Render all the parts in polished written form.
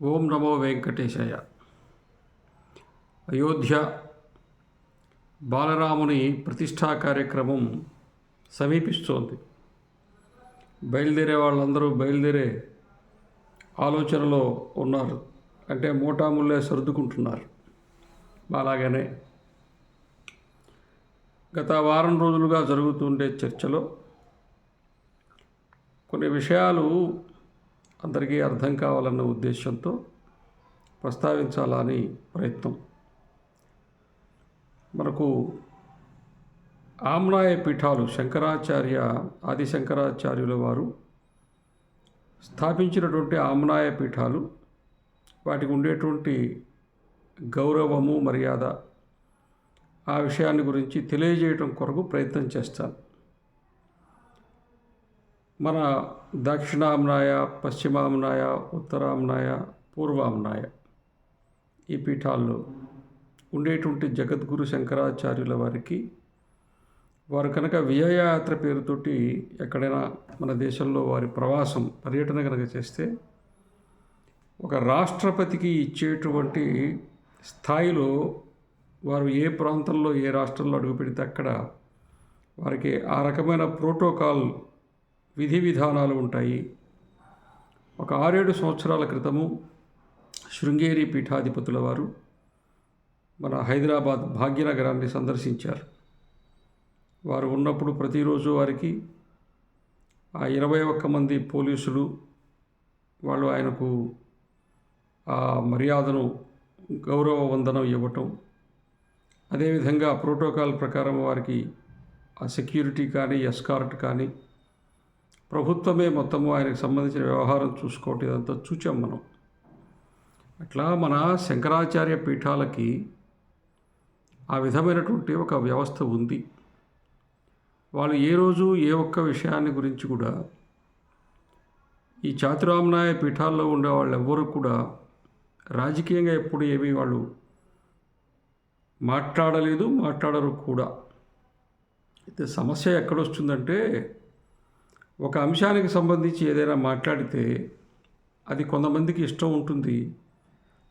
ఓం నమో వెంకటేశాయ. అయోధ్య బాలరాముని ప్రతిష్టా కార్యక్రమం సమీపిస్తోంది. బయలుదేరే వాళ్ళందరూ బయలుదేరే ఆలోచనలో ఉన్నారు. అంటే మూటాముల్లే సర్దుకుంటున్నారు. అలాగనే గత వారం రోజులుగా జరుగుతుండే చర్చలో కొన్ని విషయాలు అందరికీ అర్థం కావాలన్న ఉద్దేశంతో ప్రస్తావించాలని ప్రయత్నం. మనకు ఆమ్నాయ పీఠాలు ఆది శంకరాచార్యుల వారు స్థాపించినటువంటి ఆమ్నాయ పీఠాలు, వాటికి ఉండేటువంటి గౌరవము, మర్యాద, ఆ విషయాన్ని గురించి తెలియజేయటం కొరకు ప్రయత్నం చేస్తాను. మన దక్షిణామ్నాయ, పశ్చిమామ్నాయ, ఉత్తరామ్నాయ, పూర్వామ్నాయ ఈ పీఠాల్లో ఉండేటువంటి జగద్గురు శంకరాచార్యుల వారికి వారు కనుక విజయయాత్ర పేరుతోటి ఎక్కడైనా మన దేశంలో వారి పర్యటన కనుక చేస్తే ఒక రాష్ట్రపతికి ఇచ్చేటువంటి స్థాయిలో వారు ఏ ప్రాంతంలో, ఏ రాష్ట్రంలో అడుగుపెడితే అక్కడ వారికి ఆ రకమైన ప్రోటోకాల్ విధి విధానాలు ఉంటాయి. ఒక 6-7 సంవత్సరాల క్రితము శృంగేరి పీఠాధిపతుల వారు మన హైదరాబాద్ భాగ్యనగరాన్ని సందర్శించారు. వారు ఉన్నప్పుడు ప్రతిరోజు వారికి ఆ 21 మంది పోలీసులు వాళ్ళు ఆయనకు ఆ మర్యాదను, గౌరవ వందనం ఇవ్వటం, అదేవిధంగా ప్రోటోకాల్ ప్రకారం వారికి ఆ సెక్యూరిటీ కానీ, ఎస్కార్ట్ కానీ ప్రభుత్వమే మొత్తము ఆయనకు సంబంధించిన వ్యవహారం చూసుకోవటం, ఇదంతా చూచాం మనం. అట్లా మన శంకరాచార్య పీఠాలకి ఆ విధమైనటువంటి ఒక వ్యవస్థ ఉంది. వాళ్ళు ఏ రోజు ఏ ఒక్క విషయాన్ని గురించి కూడా ఈ చాతురామ్నాయ పీఠాల్లో ఉండే వాళ్ళు ఎవ్వరూ కూడా రాజకీయంగా ఎప్పుడు ఏమీ వాళ్ళు మాట్లాడలేదు, మాట్లాడరు కూడా. అయితే సమస్య ఎక్కడొస్తుందంటే, ఒక అంశానికి సంబంధించి ఏదైనా మాట్లాడితే అది కొంతమందికి ఇష్టం ఉంటుంది,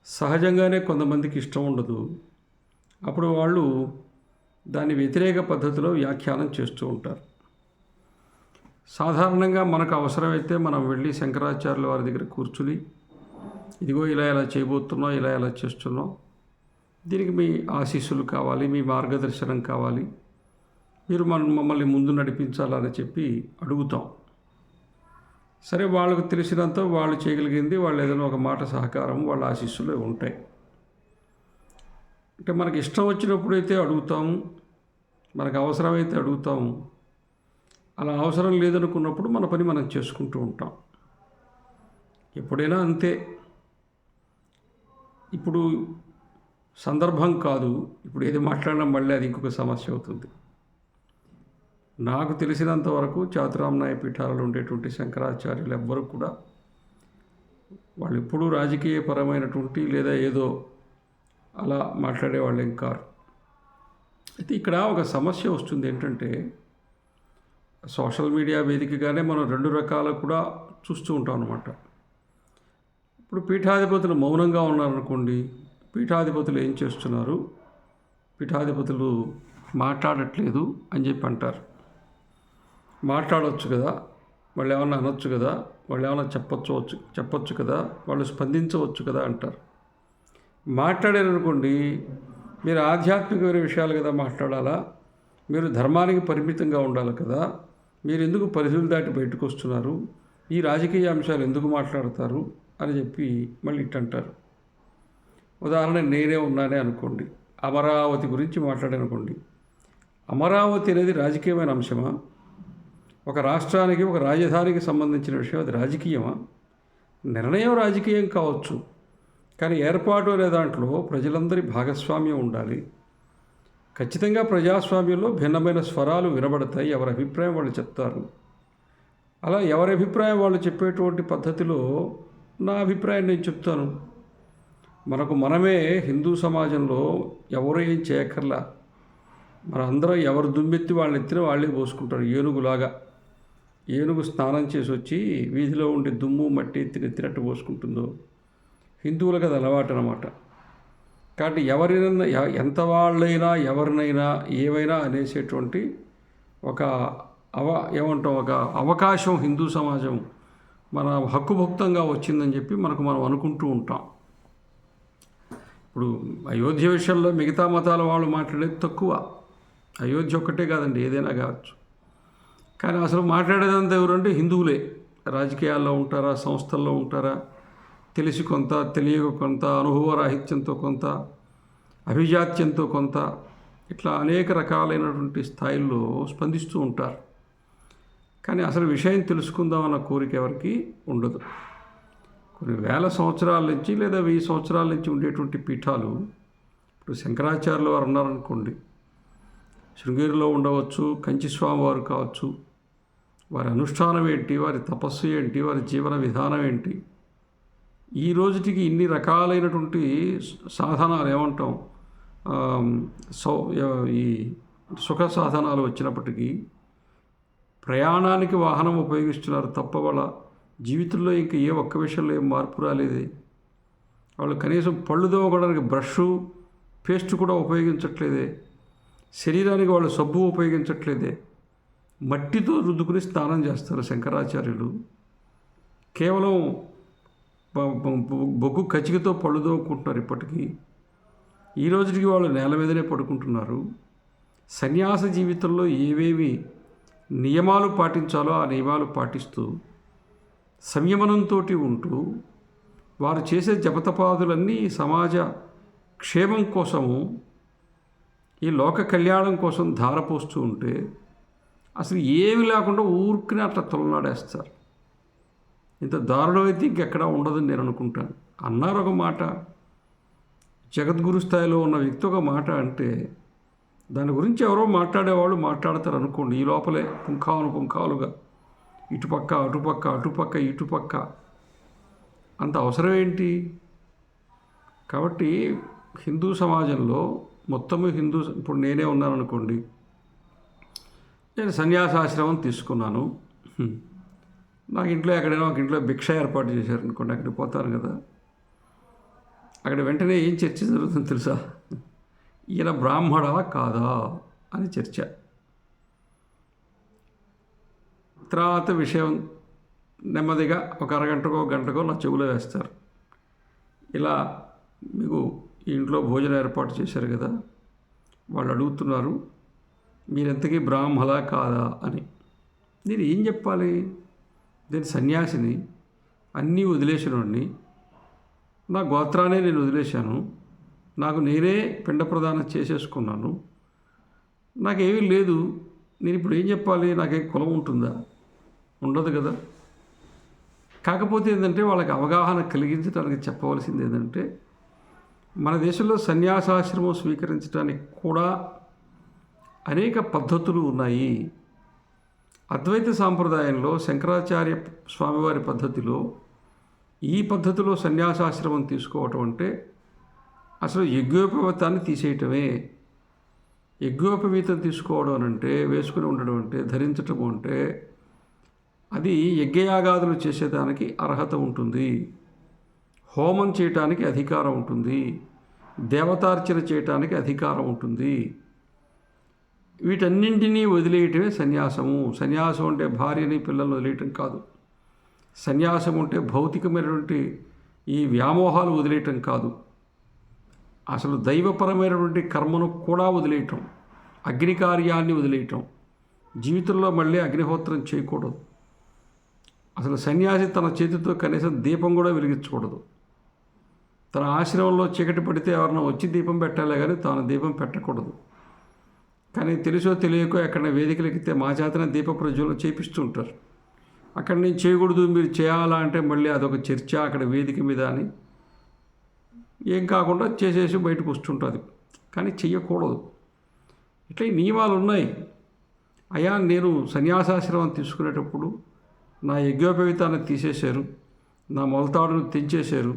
సహజంగానే కొంతమందికి ఇష్టం ఉండదు. అప్పుడు వాళ్ళు దాని వ్యతిరేక పద్ధతిలో వ్యాఖ్యానం చేస్తూ ఉంటారు. సాధారణంగా మనకు అవసరమైతే మనం వెళ్ళి శంకరాచార్యుల వారి దగ్గర కూర్చుని, ఇదిగో ఇలా చేయబోతున్నాం, ఇలా చేస్తున్నాం, దీనికి మీ ఆశీస్సులు కావాలి, మీ మార్గదర్శనం కావాలి, మీరు మమ్మల్ని ముందు నడిపించాలని చెప్పి అడుగుతాం. సరే, వాళ్ళకు తెలిసినంత వాళ్ళు చేయగలిగింది, వాళ్ళు ఏదైనా ఒక మాట సహకారం, వాళ్ళ ఆశీస్సులు ఉంటాయి. అంటే మనకి ఇష్టం వచ్చినప్పుడైతే అడుగుతాము, మనకు అవసరమైతే అడుగుతాము. అలా అవసరం లేదనుకున్నప్పుడు మన పని మనం చేసుకుంటూ ఉంటాం. ఎప్పుడైనా అంతే. ఇప్పుడు సందర్భం కాదు, ఇప్పుడు ఏది మాట్లాడినా మళ్ళీ అది ఇంకొక సమస్య అవుతుంది. నాకు తెలిసినంత వరకు చాతురామ్నాయ పీఠాలలో ఉండేటువంటి శంకరాచార్యులు ఎవ్వరూ కూడా వాళ్ళు ఎప్పుడూ రాజకీయపరమైనటువంటి లేదా ఏదో అలా మాట్లాడేవాళ్ళు ఏం కారు. అయితే ఇక్కడ ఒక సమస్య వస్తుంది. ఏంటంటే, సోషల్ మీడియా వేదికగానే మనం 2 రకాలు కూడా చూస్తూ ఉంటాం అన్నమాట. ఇప్పుడు పీఠాధిపతులు మౌనంగా ఉన్నారనుకోండి, పీఠాధిపతులు ఏం చేస్తున్నారు, పీఠాధిపతులు మాట్లాడట్లేదు అని చెప్పి అంటారు. మాట్లాడవచ్చు కదా, వాళ్ళు ఏమన్నా అనొచ్చు కదా, వాళ్ళు ఏమన్నా చెప్పచ్చు కదా, వాళ్ళు స్పందించవచ్చు కదా అంటారు. మాట్లాడారనుకోండి, మీరు ఆధ్యాత్మిక విషయాలు కదా మాట్లాడాలా, మీరు ధర్మానికి పరిమితంగా ఉండాలి కదా, మీరు ఎందుకు పరిధులు దాటి బయటకు వస్తున్నారు, ఈ రాజకీయ అంశాలు ఎందుకు మాట్లాడతారు అని చెప్పి మళ్ళీ ఇట్టంటారు. ఉదాహరణ, నేనే ఉన్నానే అనుకోండి, అమరావతి గురించి మాట్లాడానుకోండి. అమరావతి అనేది రాజకీయమైన అంశమా? ఒక రాష్ట్రానికి, ఒక రాజధానికి సంబంధించిన విషయం, అది రాజకీయమా? నిర్ణయం రాజకీయం కావచ్చు, కానీ ఏర్పాటు అనే దాంట్లో ప్రజలందరి భాగస్వామ్యం ఉండాలి. ఖచ్చితంగా ప్రజాస్వామ్యంలో భిన్నమైన స్వరాలు వినబడతాయి, ఎవరి అభిప్రాయం వాళ్ళు చెప్తారు. అలా ఎవరి అభిప్రాయం వాళ్ళు చెప్పేటువంటి పద్ధతిలో నా అభిప్రాయం నేను చెప్తాను. మనమే హిందూ సమాజంలో ఎవరు ఏం చేయక్కర్లా, మనందరం ఎవరు దుమ్మెత్తి వాళ్ళ ఎత్తిన వాళ్ళే పోసుకుంటారు. ఏనుగులాగా ఏనుగు స్నానం చేసి వచ్చి వీధిలో ఉండే దుమ్ము మట్టి ఎత్తినట్టు పోసుకుంటుందో, హిందువులకు అది అలవాటు అనమాట. కాబట్టి ఎవరైనా ఎంత వాళ్ళైనా ఎవరినైనా ఏవైనా అనేసేటువంటి ఒక ఏమంటాం, ఒక అవకాశం హిందూ సమాజం మన హక్కుభుక్తంగా వచ్చిందని చెప్పి మనం అనుకుంటూ ఉంటాం. ఇప్పుడు అయోధ్య విషయంలో మిగతా మతాల వాళ్ళు మాట్లాడేది తక్కువ. అయోధ్య ఒక్కటే కాదండి, ఏదైనా కావచ్చు. కానీ అసలు మాట్లాడేదంతా ఎవరంటే హిందువులే. రాజకీయాల్లో ఉంటారా, సంస్థల్లో ఉంటారా, తెలిసి కొంత, తెలియక కొంత, అనుభవరాహిత్యంతో కొంత, అభిజాత్యంతో కొంత, ఇట్లా అనేక రకాలైనటువంటి స్థాయిల్లో స్పందిస్తూ ఉంటారు. కానీ అసలు విషయం తెలుసుకుందామన్న కోరిక ఎవరికి ఉండదు. కొన్ని వేల సంవత్సరాల నుంచి లేదా 1000 సంవత్సరాల నుంచి ఉండేటువంటి పీఠాలు, ఇప్పుడు శంకరాచార్యులు వారు ఉన్నారనుకోండి, శృంగేరిలో ఉండవచ్చు, కంచి స్వామివారు కావచ్చు, వారి అనుష్ఠానం ఏంటి, వారి తపస్సు ఏంటి, వారి జీవన విధానం ఏంటి, ఈ రోజుటికి ఇన్ని రకాలైనటువంటి సాధనాలు ఏమంటాం, ఈ సుఖ సాధనాలు వచ్చినప్పటికీ ప్రయాణానికి వాహనం ఉపయోగిస్తున్నారు తప్ప వాళ్ళ జీవితంలో ఇంకా ఏ ఒక్క విషయంలో ఏం మార్పు రాలేదే. వాళ్ళు కనీసం పళ్ళు తోమడానికి బ్రష్, పేస్ట్ కూడా ఉపయోగించట్లేదే. శరీరానికి వాళ్ళు సబ్బు ఉపయోగించట్లేదే. మట్టితో రుద్దుకుని స్నానం చేస్తారు శంకరాచార్యులు. కేవలం బొగ్గు కచికతో పళ్ళు తోముకుంటున్నారు. ఇప్పటికీ ఈ రోజుకి వాళ్ళు నేల మీదనే పడుకుంటున్నారు. సన్యాస జీవితంలో ఏవేవి నియమాలు పాటించాలో ఆ నియమాలు పాటిస్తూ సంయమనంతో ఉంటూ వారు చేసే జపతపాదులన్నీ సమాజ క్షేమం కోసము, ఈ లోక కళ్యాణం కోసం ధారపోస్తూ ఉంటే అసలు ఏమి లేకుండా ఊరికనే అట్లా తొలనాడేస్తారు. ఇంత దారుణమైతే ఇంకెక్కడా ఉండదని నేను అనుకుంటాను. అన్నారు ఒక మాట, జగద్గురు స్థాయిలో ఉన్న వ్యక్తి ఒక మాట అంటే దాని గురించి ఎవరో మాట్లాడేవాళ్ళు మాట్లాడతారు అనుకోండి, ఈ లోపలే పుంఖాలుగా ఇటుపక్క అటుపక్క అటుపక్క ఇటుపక్క. అంత అవసరం ఏంటి? కాబట్టి హిందూ సమాజంలో మొత్తము ఇప్పుడు నేనే ఉన్నాను అనుకోండి, నేను సన్యాసాశ్రమం తీసుకున్నాను. నాకు ఇంట్లో ఎక్కడైనా ఒక ఇంట్లో భిక్ష ఏర్పాటు చేశారనుకోండి, అక్కడికి పోతాను కదా. అక్కడ వెంటనే ఏం చర్చ జరుగుతుందో తెలుసా? ఈయన బ్రాహ్మడా కాదా అని చర్చ. తర్వాత విషయం నెమ్మదిగా ఒక అరగంటకో గంటకో నా చెవులో వేస్తారు. ఇలా మీకు ఈ ఇంట్లో భోజనం ఏర్పాటు చేశారు కదా, వాళ్ళు అడుగుతున్నారు మీరెంతకీ బ్రాహ్మలా కాదా అని. నేను ఏం చెప్పాలి? నేను సన్యాసిని, అన్నీ వదిలేసినోడిని, నా గోత్రాన్ని నేను వదిలేశాను, నాకు నేనే పిండ ప్రదానం చేసేసుకున్నాను, నాకేమీ లేదు, నేను ఇప్పుడు ఏం చెప్పాలి? నాకేం కులం ఉంటుందా? ఉండదు కదా. కాకపోతే ఏంటంటే వాళ్ళకి అవగాహన కలిగించడానికి చెప్పవలసింది ఏంటంటే, మన దేశంలో సన్యాసాశ్రమం స్వీకరించడానికి కూడా అనేక పద్ధతులు ఉన్నాయి. అద్వైత సాంప్రదాయంలో శంకరాచార్య స్వామివారి పద్ధతిలో ఈ పద్ధతిలో సన్యాసాశ్రమం తీసుకోవటం అంటే అసలు యజ్ఞోపవీతాన్ని తీసేయటమే. యజ్ఞోపవీతం తీసుకోవడం అంటే, వేసుకుని ఉండడం అంటే, ధరించటం అంటే, అది యజ్ఞయాగాదులు చేసేదానికి అర్హత ఉంటుంది, హోమం చేయటానికి అధికారం ఉంటుంది, దేవతార్చన చేయటానికి అధికారం ఉంటుంది. వీటన్నింటినీ వదిలేయటమే సన్యాసము. సన్యాసం అంటే భార్యని పిల్లల్ని వదిలేయటం కాదు. సన్యాసం అంటే భౌతికమైనటువంటి ఈ వ్యామోహాలు వదిలేయటం కాదు. అసలు దైవపరమైనటువంటి కర్మను కూడా వదిలేయటం, అగ్ని కార్యాన్ని వదిలేయటం, జీవితంలో మళ్ళీ అగ్నిహోత్రం చేయకూడదు. అసలు సన్యాసి తన చేతితో కనీసం దీపం కూడా వెలిగించకూడదు. తన ఆశ్రమంలో చీకటి పడితే ఎవరైనా వచ్చి దీపం పెట్టాలే కానీ తాను దీపం పెట్టకూడదు. కానీ తెలుసో తెలియకో ఎక్కడైనా వేదికలు ఎక్కితే మా చేతనే దీప ప్రజ్వలన చేపిస్తూ ఉంటారు. అక్కడ నేను చేయకూడదు, మీరు చేయాలా అంటే మళ్ళీ అదొక చర్చ అక్కడ వేదిక మీద అని ఏం కాకుండా చేసేసి బయటకు వస్తుంటుంది. కానీ చెయ్యకూడదు. ఇట్లా ఈ నియమాలు ఉన్నాయి. అయ్యా నేను సన్యాసాశ్రమం తీసుకునేటప్పుడు నా యజ్ఞోపవీతాన్ని తీసేశారు, నా మొలతాడును తెంచేశారు,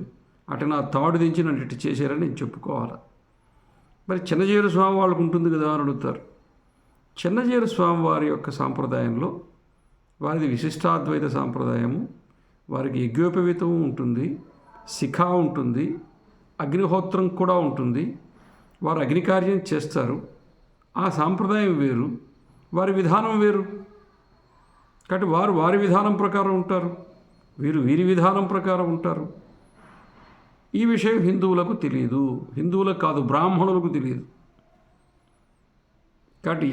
అటు నా తాడు దించి నన్ను ఇటు చేశారని నేను చెప్పుకోవాలి. మరి చిన్నజీయర స్వామి వాళ్ళకు ఉంటుంది కదా అని అడుగుతారు. చిన్నజీయర స్వామి వారి యొక్క సాంప్రదాయంలో వారిది విశిష్టాద్వైత సాంప్రదాయము, వారికి యజ్ఞోపవీతము ఉంటుంది, శిఖ ఉంటుంది, అగ్నిహోత్రం కూడా ఉంటుంది. వారు అగ్నికార్యం చేస్తారు. ఆ సాంప్రదాయం వేరు, వారి విధానం వేరు. కాబట్టి వారు వారి విధానం ప్రకారం ఉంటారు, వీరు వీరి విధానం ప్రకారం ఉంటారు. ఈ విషయం హిందువులకు తెలియదు, హిందువులకు కాదు బ్రాహ్మణులకు తెలియదు. కాబట్టి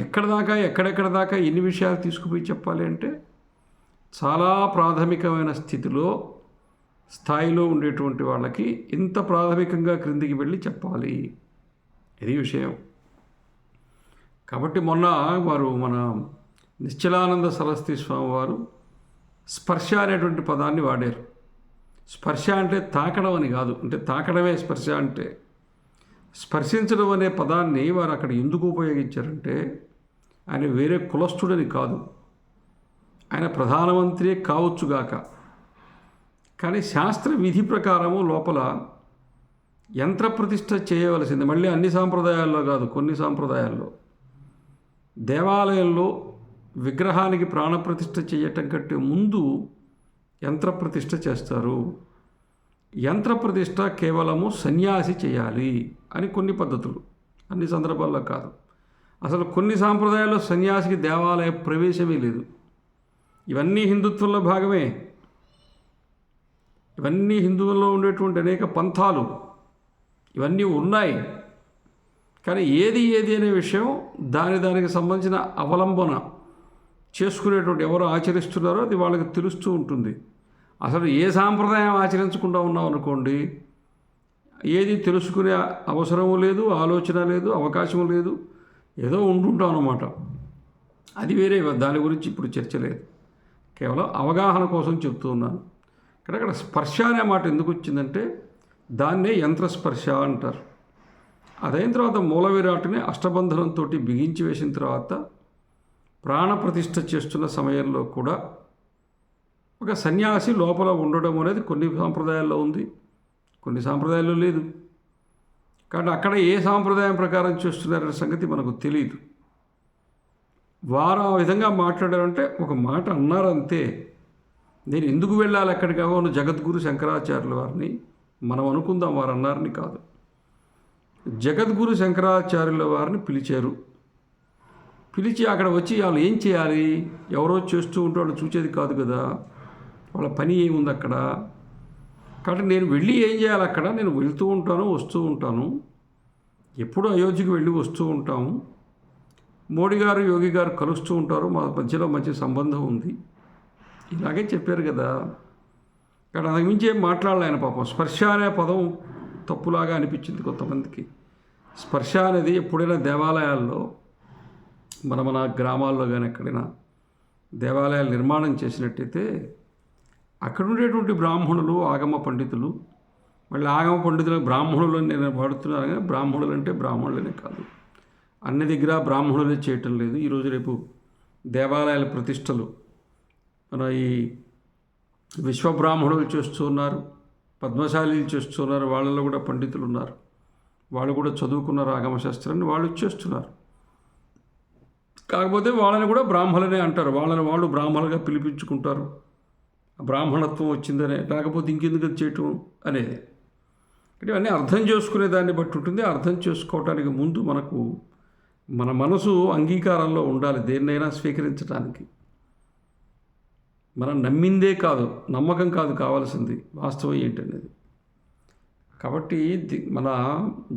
ఎక్కడెక్కడ దాకా ఎన్ని విషయాలు తీసుకుపోయి చెప్పాలి అంటే చాలా ప్రాథమికమైన స్థాయిలో ఉండేటువంటి వాళ్ళకి ఇంత ప్రాథమికంగా క్రిందికి వెళ్ళి చెప్పాలి, ఇది విషయం. కాబట్టి మొన్న మన నిశ్చలానంద సరస్వతి స్వామి వారు స్పర్శ అనేటువంటి పదాన్ని వాడారు. స్పర్శ అంటే తాకడం అని కాదు, అంటే తాకడమే స్పర్శ అంటే. స్పర్శించడం అనే పదాన్ని వారు అక్కడ ఎందుకు ఉపయోగించారంటే ఆయన వేరే కులస్థుడని కాదు, ఆయన ప్రధానమంత్రి కావచ్చుగాక, కానీ శాస్త్ర విధి ప్రకారము లోపల యంత్ర ప్రతిష్ఠ చేయవలసింది. మళ్ళీ అన్ని సాంప్రదాయాల్లో కాదు, కొన్ని సాంప్రదాయాల్లో దేవాలయంలో విగ్రహానికి ప్రాణప్రతిష్ఠ చేయటం కంటే ముందు యంత్రప్రతిష్ఠ చేస్తారు. యంత్రప్రతిష్ఠ కేవలము సన్యాసి చేయాలి అని కొన్ని పద్ధతులు, అన్ని సందర్భాల్లో కాదు. అసలు కొన్ని సాంప్రదాయాల్లో సన్యాసికి దేవాలయ ప్రవేశమే లేదు. ఇవన్నీ హిందుత్వంలో భాగమే. ఇవన్నీ హిందువుల్లో ఉండేటువంటి అనేక పంథాలు ఇవన్నీ ఉన్నాయి. కానీ ఏది అనే విషయం దానికి సంబంధించిన అవలంబన చేసుకునేటువంటి ఎవరు ఆచరిస్తున్నారో అది వాళ్ళకి తెలుస్తూ ఉంటుంది. అసలు ఏ సాంప్రదాయం ఆచరించకుండా ఉన్నాం అనుకోండి, ఏది తెలుసుకునే అవసరము లేదు, ఆలోచన లేదు, అవకాశం లేదు, ఏదో ఉంటుంటాం అన్నమాట. అది వేరే, దాని గురించి ఇప్పుడు చర్చ లేదు, కేవలం అవగాహన కోసం చెప్తూ ఉన్నాను. అక్కడ స్పర్శ అనే మాట ఎందుకు వచ్చిందంటే దాన్నే యంత్రస్పర్శ అంటారు. అదైన తర్వాత మూల విరాట్ని అష్టబంధనంతో బిగించి వేసిన తర్వాత ప్రాణప్రతిష్ఠ చేస్తున్న సమయంలో కూడా ఒక సన్యాసి లోపల ఉండడం అనేది కొన్ని సాంప్రదాయాల్లో ఉంది, కొన్ని సాంప్రదాయాల్లో లేదు. కాబట్టి అక్కడ ఏ సాంప్రదాయం ప్రకారం చేస్తున్నారనే సంగతి మనకు తెలియదు. వారు ఆ విధంగా మాట్లాడారంటే ఒక మాట అన్నారంతే. నేను ఎందుకు వెళ్ళాలి అక్కడికి? అవును, జగద్గురు శంకరాచార్యుల వారిని మనం అనుకుందాం వారు అన్నారని కాదు. జగద్గురు శంకరాచార్యుల వారిని పిలిచి అక్కడ వచ్చి వాళ్ళు ఏం చేయాలి? ఎవరో చేస్తూ ఉంటే వాళ్ళు చూసేది కాదు కదా, వాళ్ళ పని ఏముంది అక్కడ. కాబట్టి నేను వెళ్ళి ఏం చేయాలి అక్కడ? నేను వెళ్తూ ఉంటాను, వస్తూ ఉంటాను, ఎప్పుడూ అయోధ్యకు వెళ్ళి వస్తూ ఉంటాము. మోడీ గారు, యోగి గారు కలుస్తూ ఉంటారు, మా మధ్యలో మంచి సంబంధం ఉంది, ఇలాగే చెప్పారు కదా. ఇక్కడ అంతకుమించి ఏం మాట్లాడాలి ఆయన. పాపం స్పర్శ అనే పదం తప్పులాగా అనిపించింది కొంతమందికి. స్పర్శ అనేది ఎప్పుడైనా దేవాలయాల్లో మన గ్రామాల్లో కానీ ఎక్కడైనా దేవాలయాలు నిర్మాణం చేసినట్టయితే అక్కడ ఉండేటువంటి బ్రాహ్మణులు, ఆగమ పండితులు, మళ్ళీ ఆగమ పండితులకు బ్రాహ్మణులు అని నేను వాడుతున్నాను, కానీ బ్రాహ్మణులు అంటే బ్రాహ్మణులనే కాదు, అన్ని దగ్గర బ్రాహ్మణులే చేయటం లేదు. ఈరోజు రేపు దేవాలయాల ప్రతిష్టలు మన ఈ విశ్వబ్రాహ్మణులు చేస్తున్నారు, పద్మశాలీలు చేస్తున్నారు, వాళ్ళలో కూడా పండితులు ఉన్నారు, వాళ్ళు కూడా చదువుకున్నారు ఆగమశాస్త్రాన్ని, వాళ్ళు చేస్తున్నారు. కాకపోతే వాళ్ళని కూడా బ్రాహ్మణులనే అంటారు, వాళ్ళు బ్రాహ్మణులుగా పిలిపించుకుంటారు. బ్రాహ్మణత్వం వచ్చిందనే, లేకపోతే ఇంకెందుకు చేయటం అనేది. అంటే ఇవన్నీ అర్థం చేసుకునే దాన్ని బట్టి ఉంటుంది. అర్థం చేసుకోవటానికి ముందు మన మనసు అంగీకారంలో ఉండాలి దేన్నైనా స్వీకరించడానికి. మనం నమ్మిందే కాదు, నమ్మకం కాదు కావాల్సింది, వాస్తవం ఏంటనేది. కాబట్టి మన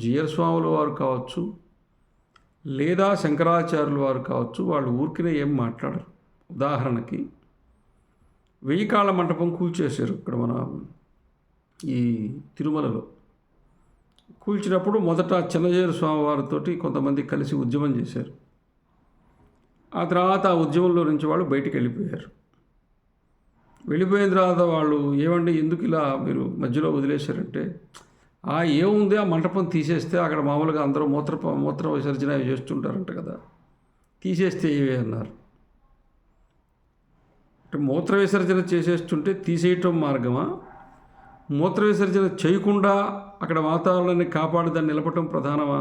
జిఆర్ స్వాముల వారు కావచ్చు, లేదా శంకరాచార్యుల వారు కావచ్చు, వాళ్ళు ఊరికినే ఏం మాట్లాడరు. ఉదాహరణకి 1000 కాళ్ళ మంటపం కూల్చేశారు ఇక్కడ మన ఈ తిరుమలలో. కూల్చినప్పుడు మొదట చిన్నజీయర్ స్వామి వారితో కొంతమంది కలిసి ఉద్యమం చేశారు. ఆ తర్వాత ఆ ఉద్యమంలో నుంచి వాళ్ళు బయటికి వెళ్ళిపోయారు. వెళ్ళిపోయిన తర్వాత వాళ్ళు ఏమండి ఎందుకు ఇలా మీరు మధ్యలో వదిలేశారంటే, ఏముంది ఆ మంటపం తీసేస్తే అక్కడ మామూలుగా అందరూ మూత్ర విసర్జన చేస్తుంటారంట కదా, తీసేస్తే ఏవే అన్నారు. అంటే మూత్ర విసర్జన చేసేస్తుంటే తీసేయటం మార్గమా? మూత్ర విసర్జన చేయకుండా అక్కడ వాతావరణాన్ని కాపాడి దాన్ని నిలపటం ప్రధానమా?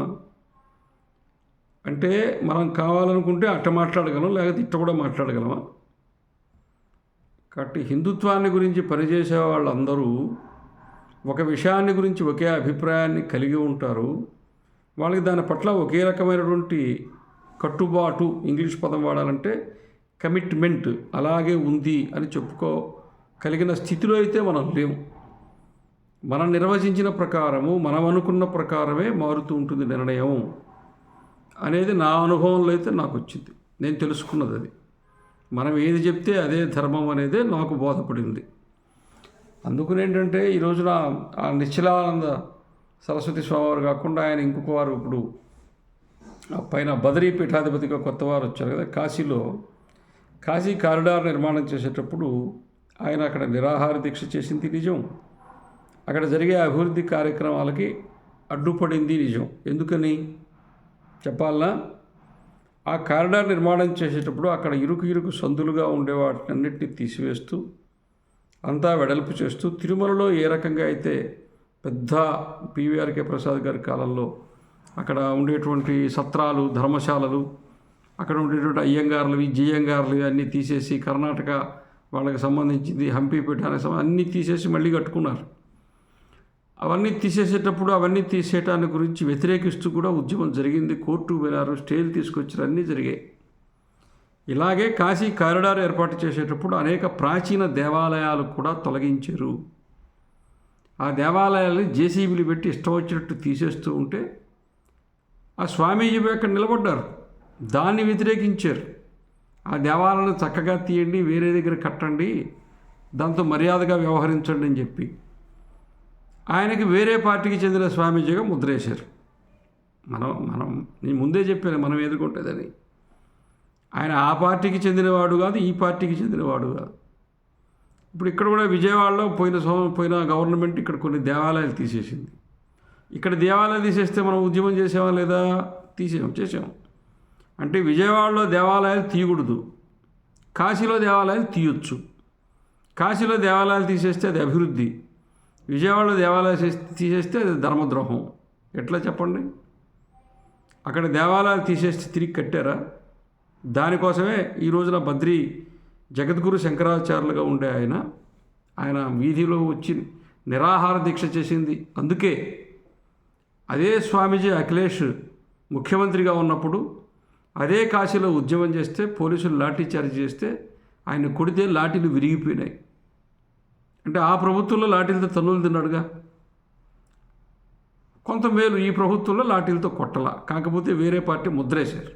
అంటే మనం కావాలనుకుంటే అట్ట మాట్లాడగలం, లేకపోతే ఇట్ట కూడా మాట్లాడగలమా? కాబట్టి హిందుత్వాన్ని గురించి పనిచేసే వాళ్ళందరూ ఒక విషయాన్ని గురించి ఒకే అభిప్రాయాన్ని కలిగి ఉంటారు. వాళ్ళకి దాని పట్ల ఒకే రకమైనటువంటి కట్టుబాటు, ఇంగ్లీష్ పదం వాడాలంటే కమిట్మెంట్ అలాగే ఉంది అని చెప్పుకోగలిగిన స్థితిలో అయితే మనం లేము. మనం నిర్వచించిన ప్రకారము, మనం అనుకున్న ప్రకారమే మారుతూ ఉంటుంది నిర్ణయం అనేది నా అనుభవంలో అయితే నాకు వచ్చింది. నేను తెలుసుకున్నది అది. మనం ఏది చెప్తే అదే ధర్మం అనేదే నాకు బోధపడింది. అందుకనేంటంటే ఈ రోజున ఆ నిశ్చలానంద సరస్వతి స్వామివారు కాకుండా ఆయన ఇంకొక వారు ఇప్పుడు పైన బదరీ పీఠాధిపతిగా కొత్త వారు వచ్చారు కదా, కాశీలో కాశీ కారిడార్ నిర్మాణం చేసేటప్పుడు ఆయన అక్కడ నిరాహార దీక్ష చేసింది నిజం. అక్కడ జరిగే అభివృద్ధి కార్యక్రమాలకి అడ్డుపడింది నిజం. ఎందుకని చెప్పాలనా? ఆ కారిడార్ నిర్మాణం చేసేటప్పుడు అక్కడ ఇరుకు సందులుగా ఉండే వాటినన్నింటినీ తీసివేస్తూ అంతా వెడల్పు చేస్తూ తిరుమలలో ఏ రకంగా అయితే పెద్ద పివిఆర్కే ప్రసాద్ గారి కాలంలో అక్కడ ఉండేటువంటి సత్రాలు, ధర్మశాలలు, అక్కడ ఉండేటువంటి అయ్యంగార్లు, జయ్యంగార్లు అన్నీ తీసేసి కర్ణాటక వాళ్ళకి సంబంధించింది హంపి పీఠానికి అన్నీ తీసేసి మళ్ళీ కట్టుకున్నారు. అవన్నీ తీసేసేటప్పుడు అవన్నీ తీసేయటాన్ని గురించి వ్యతిరేకిస్తూ కూడా ఉద్యమం జరిగింది. కోర్టుకు వెళ్ళారు, స్టేలు తీసుకొచ్చారు, అన్నీ జరిగాయి. ఇలాగే కాశీ కారిడార్ ఏర్పాటు చేసేటప్పుడు అనేక ప్రాచీన దేవాలయాలు కూడా తొలగించారు. ఆ దేవాలయాల్ని జేసీబీలు పెట్టి ఇష్టం వచ్చినట్టు తీసేస్తూ ఉంటే ఆ స్వామీజీ అక్కడ నిలబడ్డారు, దాన్ని వ్యతిరేకించారు. ఆ దేవాలయాలను చక్కగా తీయండి, వేరే దగ్గర కట్టండి, దాంతో మర్యాదగా వ్యవహరించండి అని చెప్పి ఆయనకి వేరే పార్టీకి చెందిన స్వామీజీగా ముద్రేశారు. నేను ముందే చెప్పాను మనం ఎదుర్కొంటేదని. ఆయన ఆ పార్టీకి చెందినవాడు కాదు, ఈ పార్టీకి చెందినవాడు కాదు. ఇప్పుడు ఇక్కడ కూడా విజయవాడలో పోయిన గవర్నమెంట్ ఇక్కడ కొన్ని దేవాలయాలు తీసేసింది. ఇక్కడ దేవాలయాలు తీసేస్తే మనం ఉద్యమం చేసామా లేదా? చేసాం. అంటే విజయవాడలో దేవాలయాలు తీయకూడదు, కాశీలో దేవాలయాలు తీయొచ్చు. కాశీలో దేవాలయాలు తీసేస్తే అది అభివృద్ధి, విజయవాడలో దేవాలయాలు తీసేస్తే అది ధర్మద్రోహం. ఎట్లా చెప్పండి? అక్కడ దేవాలయాలు తీసేస్తే తిరిగి కట్టారా? దానికోసమే ఈ రోజున బద్రీ జగద్గురు శంకరాచార్యులుగా ఉండే ఆయన వీధిలో వచ్చి నిరాహార దీక్ష చేసింది. అందుకే అదే స్వామీజీ అఖిలేష్ ముఖ్యమంత్రిగా ఉన్నప్పుడు అదే కాశీలో ఉద్యమం చేస్తే పోలీసులు లాఠీ చార్జ్ చేస్తే ఆయన కొడితే లాఠీలు విరిగిపోయినాయి. అంటే ఆ ప్రభుత్వంలో లాఠీలతో తన్నులు తిన్నాడుగా. కొంత మేలు ఈ ప్రభుత్వంలో లాఠీలతో కొట్టల, కాకపోతే వేరే పార్టీ ముద్రేశారు.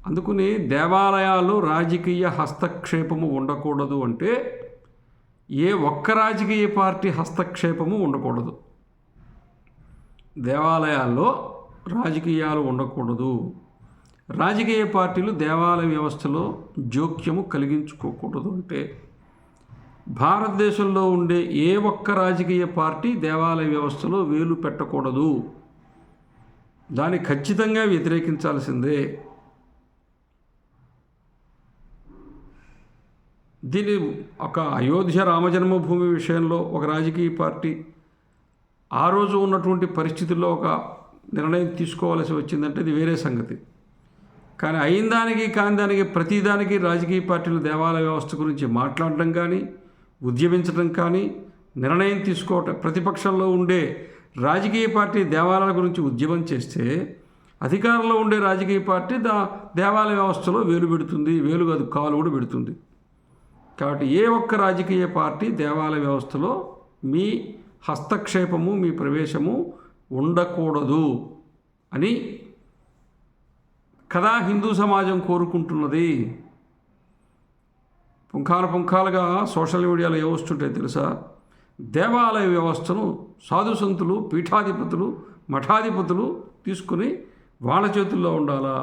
అందుకని దేవాలయాల్లో రాజకీయ హస్తక్షేపము ఉండకూడదు అంటే ఏ ఒక్క రాజకీయ పార్టీ హస్తక్షేపము ఉండకూడదు. దేవాలయాల్లో రాజకీయాలు ఉండకూడదు. రాజకీయ పార్టీలు దేవాలయ వ్యవస్థలో జోక్యము కలిగించుకోకూడదు. అంటే భారతదేశంలో ఉండే ఏ ఒక్క రాజకీయ పార్టీ దేవాలయ వ్యవస్థలో వేలు పెట్టకూడదు. దాన్ని ఖచ్చితంగా వ్యతిరేకించాల్సిందే. దీని ఒక అయోధ్య రామజన్మభూమి విషయంలో ఒక రాజకీయ పార్టీ ఆ రోజు ఉన్నటువంటి పరిస్థితుల్లో ఒక నిర్ణయం తీసుకోవాల్సి వచ్చిందంటే ఇది వేరే సంగతి. కానీ అయిన దానికి కాని దానికి ప్రతిదానికి రాజకీయ పార్టీలు దేవాలయ వ్యవస్థ గురించి మాట్లాడడం కానీ, ఉద్యమించడం కానీ, నిర్ణయం తీసుకోవటం, ప్రతిపక్షంలో ఉండే రాజకీయ పార్టీ దేవాలయాల గురించి ఉద్యమం చేస్తే అధికారంలో ఉండే రాజకీయ పార్టీ దేవాలయ వ్యవస్థలో వేలు పెడుతుంది, వేలు కాదు కాలు కూడా పెడుతుంది. కాబట్టి ఏ ఒక్క రాజకీయ పార్టీ దేవాలయ వ్యవస్థలో మీ హస్తక్షేపము, మీ ప్రవేశము ఉండకూడదు అని కదా హిందూ సమాజం కోరుకుంటున్నది. పుంఖాలుగా సోషల్ మీడియాలో ఏమొస్తుంటాయి తెలుసా? దేవాలయ వ్యవస్థను సాధు సంతులు, పీఠాధిపతులు, మఠాధిపతులు తీసుకుని వాళ్ళ చేతుల్లో ఉండాలా,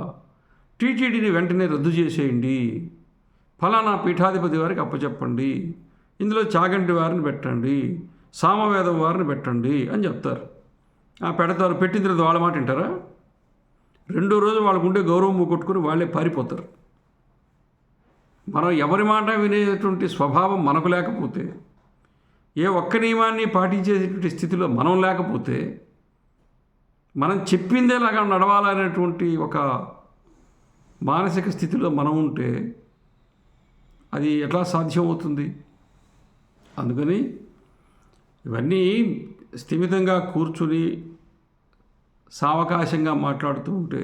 టీటీడీని వెంటనే రద్దు చేసేయండి, ఫలానా పీఠాధిపతి వారికి అప్పచెప్పండి, ఇందులో చాగంటి వారిని పెట్టండి, సామవేదం వారిని పెట్టండి అని చెప్తారు. పెడతారు. పెట్టిన తర్వాత వాళ్ళ మాట వింటారా? రెండో రోజు వాళ్ళకు ఉండే గౌరవం కొట్టుకుని వాళ్ళే పారిపోతారు. మనం ఎవరి మాట వినేటువంటి స్వభావం మనకు లేకపోతే, ఏ ఒక్క నియమాన్ని పాటించేటువంటి స్థితిలో మనం లేకపోతే, మనం చెప్పిందేలాగా నడవాలనేటువంటి ఒక మానసిక స్థితిలో మనం ఉంటే అది ఎట్లా సాధ్యమవుతుంది? అందుకని ఇవన్నీ స్థిమితంగా కూర్చుని సావకాశంగా మాట్లాడుతూ ఉంటే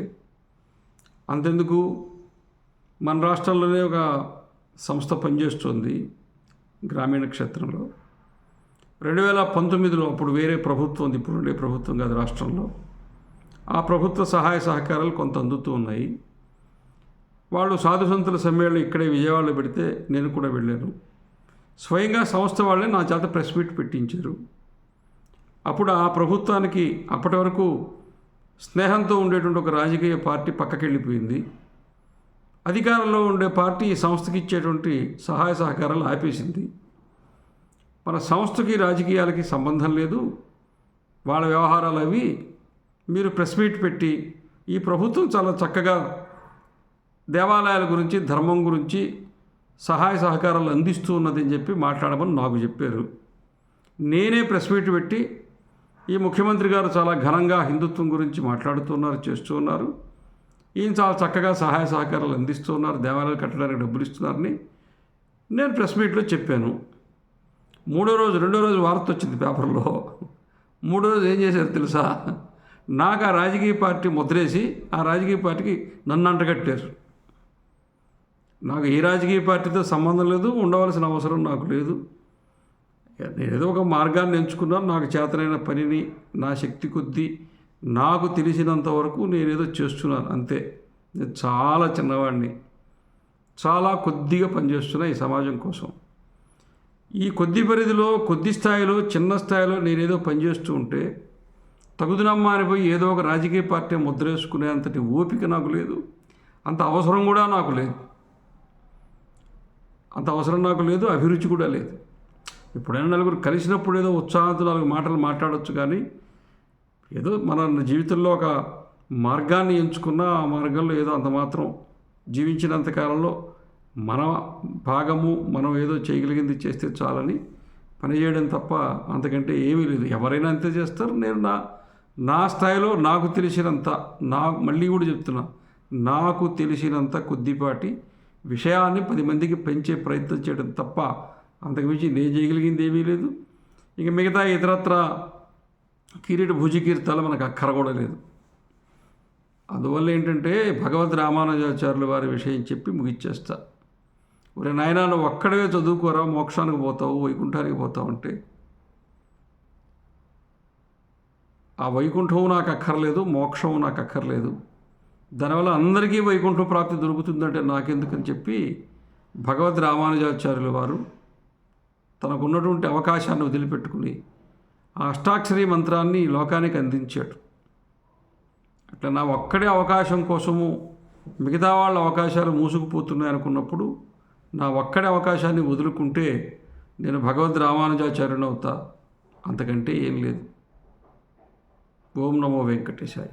అంతెందుకు, మన రాష్ట్రంలోనే ఒక సంస్థ పనిచేస్తుంది గ్రామీణ క్షేత్రంలో. 2019లో అప్పుడు వేరే ప్రభుత్వం ఉంది, ఇప్పుడు ఉండే ప్రభుత్వం కాదు రాష్ట్రంలో. ఆ ప్రభుత్వ సహాయ సహకారాలు కొంత అందుతూ ఉన్నాయి. వాళ్ళు సాధు సంతుల సమ్మేళనం ఇక్కడే విజయవాడలో పెడితే నేను కూడా వెళ్ళాను. స్వయంగా సంస్థ వాళ్ళే నా చేత ప్రెస్ మీట్ పెట్టించారు. అప్పుడు ఆ ప్రభుత్వానికి అప్పటి వరకు స్నేహంతో ఉండేటువంటి ఒక రాజకీయ పార్టీ పక్కకి వెళ్ళిపోయింది. అధికారంలో ఉండే పార్టీ ఈ సంస్థకి ఇచ్చేటువంటి సహాయ సహకారాలు ఆపేసింది. మన సంస్థకి రాజకీయాలకి సంబంధం లేదు, వాళ్ళ వ్యవహారాలు అవి. మీరు ప్రెస్ మీట్ పెట్టి ఈ ప్రభుత్వం చాలా చక్కగా దేవాలయాల గురించి, ధర్మం గురించి సహాయ సహకారాలు అందిస్తూ ఉన్నదని చెప్పి మాట్లాడమని నాకు చెప్పారు. నేనే ప్రెస్ మీట్ పెట్టి ఈ ముఖ్యమంత్రి గారు చాలా ఘనంగా హిందుత్వం గురించి మాట్లాడుతున్నారు, చేస్తూ ఉన్నారు, ఈయన చాలా చక్కగా సహాయ సహకారాలు అందిస్తూ ఉన్నారు, దేవాలయాలు కట్టడానికి డబ్బులు ఇస్తున్నారని నేను ప్రెస్ మీట్లో చెప్పాను. రెండో రోజు వార్త వచ్చింది పేపర్లో. మూడో రోజు ఏం చేశారు తెలుసా? నాకు ఆ రాజకీయ పార్టీ ముద్రేసి ఆ రాజకీయ పార్టీకి నన్ను అంటగట్టారు. నాకు ఏ రాజకీయ పార్టీతో సంబంధం లేదు, ఉండవలసిన అవసరం నాకు లేదు. నేనేదో ఒక మార్గాన్ని ఎంచుకున్నాను, నాకు చేతనైన పనిని నా శక్తి కొద్దీ నాకు తెలిసినంత వరకు నేనేదో చేస్తున్నాను అంతే. నేను చాలా చిన్నవాడిని, చాలా కొద్దిగా పనిచేస్తున్నా ఈ సమాజం కోసం. ఈ కొద్ది పరిధిలో, కొద్ది స్థాయిలో, చిన్న స్థాయిలో నేనేదో పనిచేస్తూ ఉంటే తగుదునమ్మా అని పోయి ఏదో ఒక రాజకీయ పార్టీ ముద్రేసుకునే అంతటి ఓపిక నాకు లేదు, అంత అవసరం కూడా నాకు లేదు. అంత అవసరం నాకు లేదు, అభిరుచి కూడా లేదు. ఎప్పుడైనా నలుగురు కలిసినప్పుడు ఏదో ఉత్సాహంతో 4 మాటలు మాట్లాడవచ్చు, కానీ ఏదో మన జీవితంలో ఒక మార్గాన్ని ఎంచుకున్న ఆ మార్గంలో ఏదో అంత మాత్రం జీవించినంత కాలంలో మన భాగము మనం ఏదో చేయగలిగింది చేస్తే చాలని పనిచేయడం తప్ప అంతకంటే ఏమీ లేదు. ఎవరైనా అంతే చేస్తారు. నేను నా స్థాయిలో నాకు తెలిసినంత, మళ్ళీ కూడా చెప్తున్నా, నాకు తెలిసినంత కొద్దిపాటి విషయాన్ని 10 మందికి పెంచే ప్రయత్నం చేయడం తప్ప అంతకుమించి నేను చేయగలిగింది ఏమీ లేదు. ఇంక మిగతా ఇతరత్ర కిరీట భుజకీర్తాలు మనకు అక్కర కూడా లేదు. అందువల్ల ఏంటంటే భగవద్ రామానుజాచార్యుల వారి విషయం చెప్పి ముగిచ్చేస్తా. ఒరే నాయనా, నువ్వు ఒక్కడే చదువుకోరా, మోక్షానికి పోతావు, వైకుంఠానికి పోతావు అంటే ఆ వైకుంఠం నాకు అక్కర్లేదు, మోక్షం నాకు అక్కర్లేదు, దానివల్ల అందరికీ వైకుంఠ ప్రాప్తి దొరుకుతుందంటే నాకెందుకని చెప్పి భగవద్ రామానుజాచార్యుల వారు తనకున్నటువంటి అవకాశాన్ని వదిలిపెట్టుకుని ఆ అష్టాక్షరీ మంత్రాన్ని లోకానికి అందించాడు. అట్లా నా ఒక్కడే అవకాశం కోసము మిగతా వాళ్ళ అవకాశాలు మూసుకుపోతున్నాయి అనుకున్నప్పుడు నా ఒక్కడే అవకాశాన్ని వదులుకుంటే నేను భగవద్ రామానుజాచార్యుని అవుతా, అంతకంటే ఏం లేదు. ఓం నమో వెంకటేశాయ.